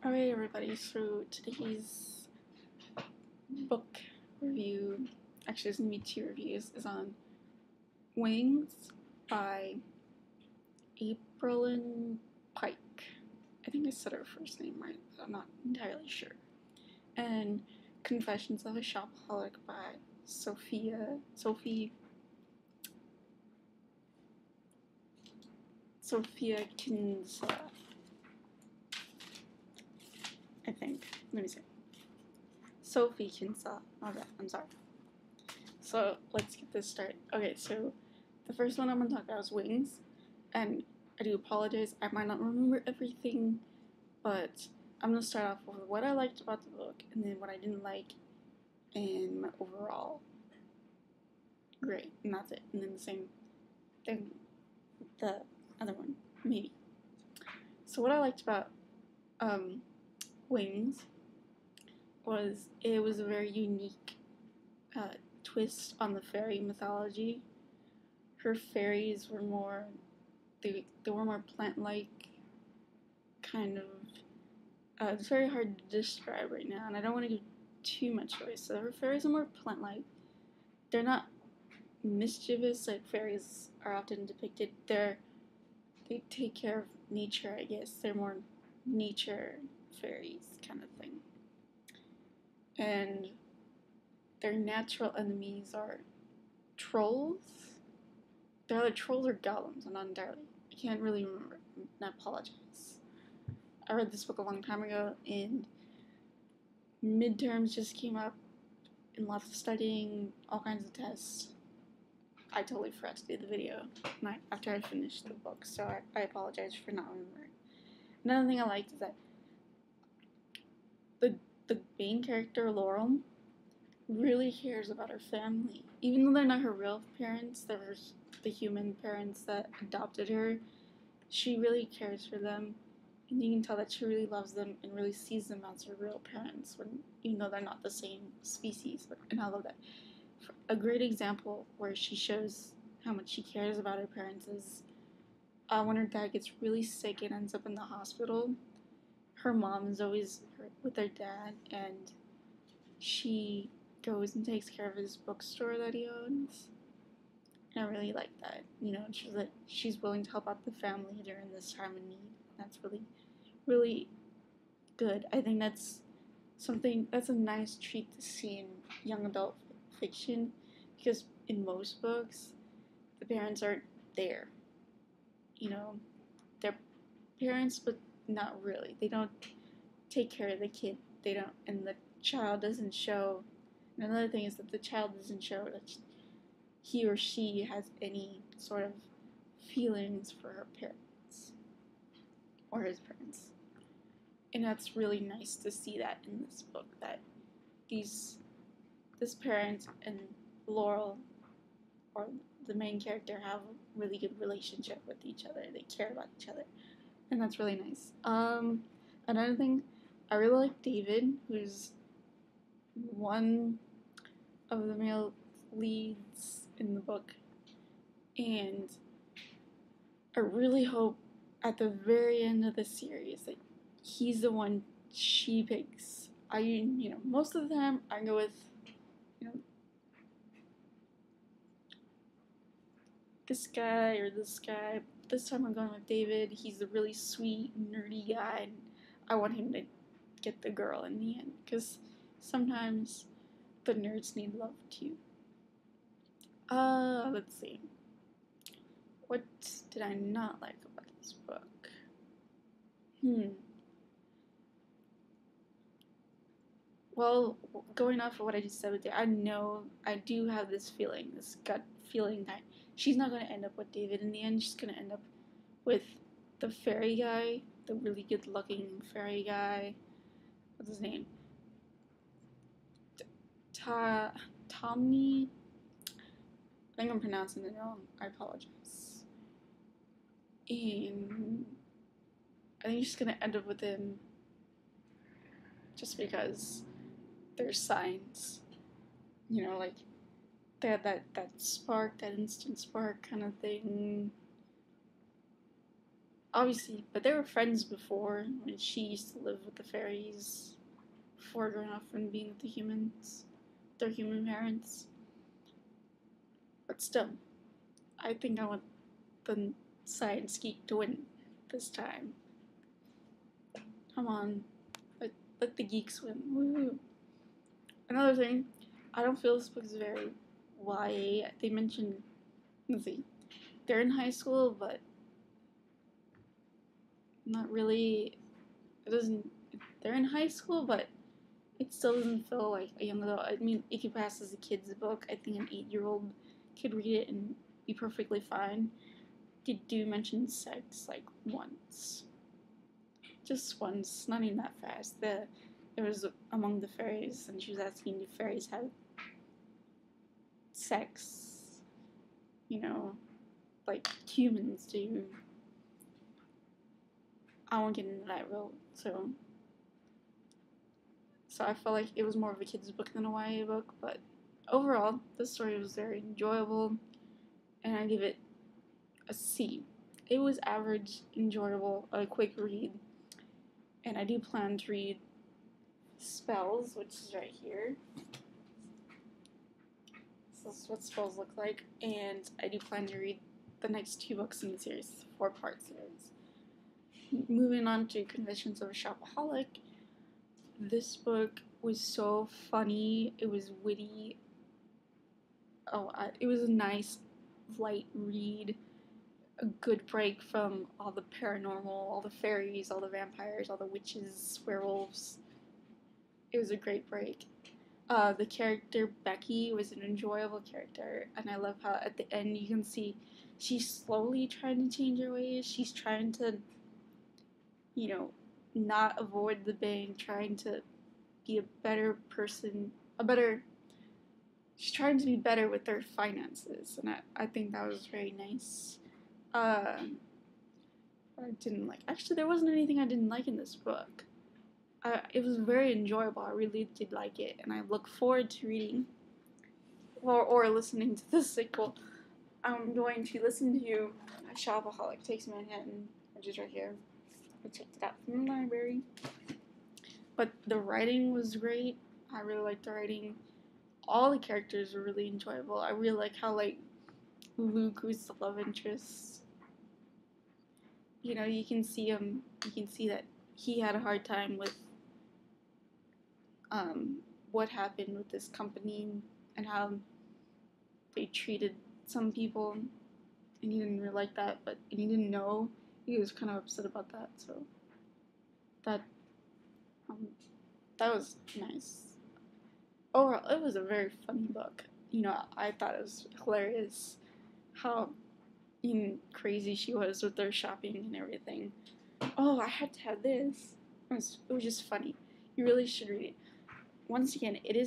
Alright everybody, so today's book review, actually there's going to be 2 reviews, is on Wings by Arpilynne Pike. I think I said her first name right, but I'm not entirely sure. And Confessions of a Shopaholic by Sophie Kinsella, I think. Let me see. Sophie Kinsella. Okay, I'm sorry. So let's get this started. Okay, so the first one I'm going to talk about is Wings, and I do apologize, I might not remember everything, but I'm going to start off with what I liked about the book, and then what I didn't like, and my overall grade, and that's it. And then the same thing with the other one, maybe. So what I liked about Wings was it was a very unique twist on the fairy mythology. Her fairies were more, they were more plant-like, kind of, it's very hard to describe right now, and I don't want to give too much away. So her fairies are more plant-like. They're not mischievous like fairies are often depicted. They take care of nature, I guess. They're more nature fairies kind of thing. And their natural enemies are trolls. They're either trolls or goblins, I'm not entirely. I can't really remember, and I apologize. I read this book a long time ago, and midterms just came up, and lots of studying, all kinds of tests. I totally forgot to do the video after I finished the book, so I apologize for not remembering. Another thing I liked is that the main character, Laurel, really cares about her family. Even though they're not her real parents, they're the human parents that adopted her, she really cares for them, and you can tell that she really loves them and really sees them as her real parents, even though they're not the same species. And I love that. A great example where she shows how much she cares about her parents is when her dad gets really sick and ends up in the hospital. Her mom is always with her dad, and she goes and takes care of his bookstore that he owns. And I really like that. You know, she's willing to help out the family during this time of need. That's really, really good. I think that's a nice treat to see in young adult fiction, because in most books, the parents aren't there. You know, they're parents, but not really. They don't take care of the kid. They don't, and the child doesn't show. And another thing is that the child doesn't show that he or she has any sort of feelings for her parents or his parents. And that's really nice to see that in this book, that this parent and Laurel, or the main character, have a really good relationship with each other. They care about each other, and that's really nice. Another thing, I really like David, who's one of the male leads in the book, and I really hope at the very end of the series that he's the one she picks. Most of the time I go with, this guy or this guy. This time I'm going with David. He's a really sweet, nerdy guy, and I want him to get the girl in the end, because sometimes the nerds need love too. Let's see. What did I not like about this book? Well, going off of what I just said with it, I do have this feeling, this gut feeling, that she's not going to end up with David in the end. She's going to end up with the fairy guy, the really good-looking fairy guy. What's his name? Tommy? I think I'm pronouncing it wrong. I apologize. And I think she's going to end up with him just because there's signs. Like, they had that spark, that instant spark kind of thing. obviously, but they were friends before when she used to live with the fairies before growing up and being with the humans, their human parents. But still, I think I want the science geek to win this time. Come on, let the geeks win. Woo! Another thing, I don't feel this book is very YA. They mentioned, let's see, they're in high school, but not really. It doesn't. They're in high school, but it still doesn't feel like a young adult. I mean, it could pass as a kid's book. I think an 8-year-old could read it and be perfectly fine. They do mention sex like once, just once, not even that fast. It was among the fairies, and she was asking, do fairies have sex? You know, like humans do. I won't get into that real. So I felt like it was more of a kid's book than a YA book, but overall, the story was very enjoyable, and I give it a C. It was average, enjoyable, a quick read, and I do plan to read Spells, which is right here. So this is what Spells look like, and I do plan to read the next 2 books in the series, 4-part series. Moving on to Confessions of a Shopaholic. This book was so funny. It was witty. It was a nice, light read. A good break from all the paranormal, all the fairies, all the vampires, all the witches, werewolves. It was a great break. The character Becky was an enjoyable character, and I love how at the end you can see she's slowly trying to change her ways. She's trying to, not avoid the bank, trying to be a better person, she's trying to be better with her finances, and I think that was very nice. What I didn't like. Actually, there wasn't anything I didn't like in this book. It was very enjoyable. I really did like it, and I look forward to reading or listening to the sequel. I'm going to listen to Shopaholic Takes Manhattan, which is right here. I checked it out from the library. But the writing was great. I really liked the writing. All the characters were really enjoyable. I really like how, Luke was the love interest. You can see him. You can see that he had a hard time with what happened with this company and how they treated some people, and he didn't really like that, and he didn't know. He was kind of upset about that, so that was nice. Overall, it was a very funny book. I thought it was hilarious how crazy she was with their shopping and everything. Oh, I had to have this. It was just funny. You really should read it. Once again, it is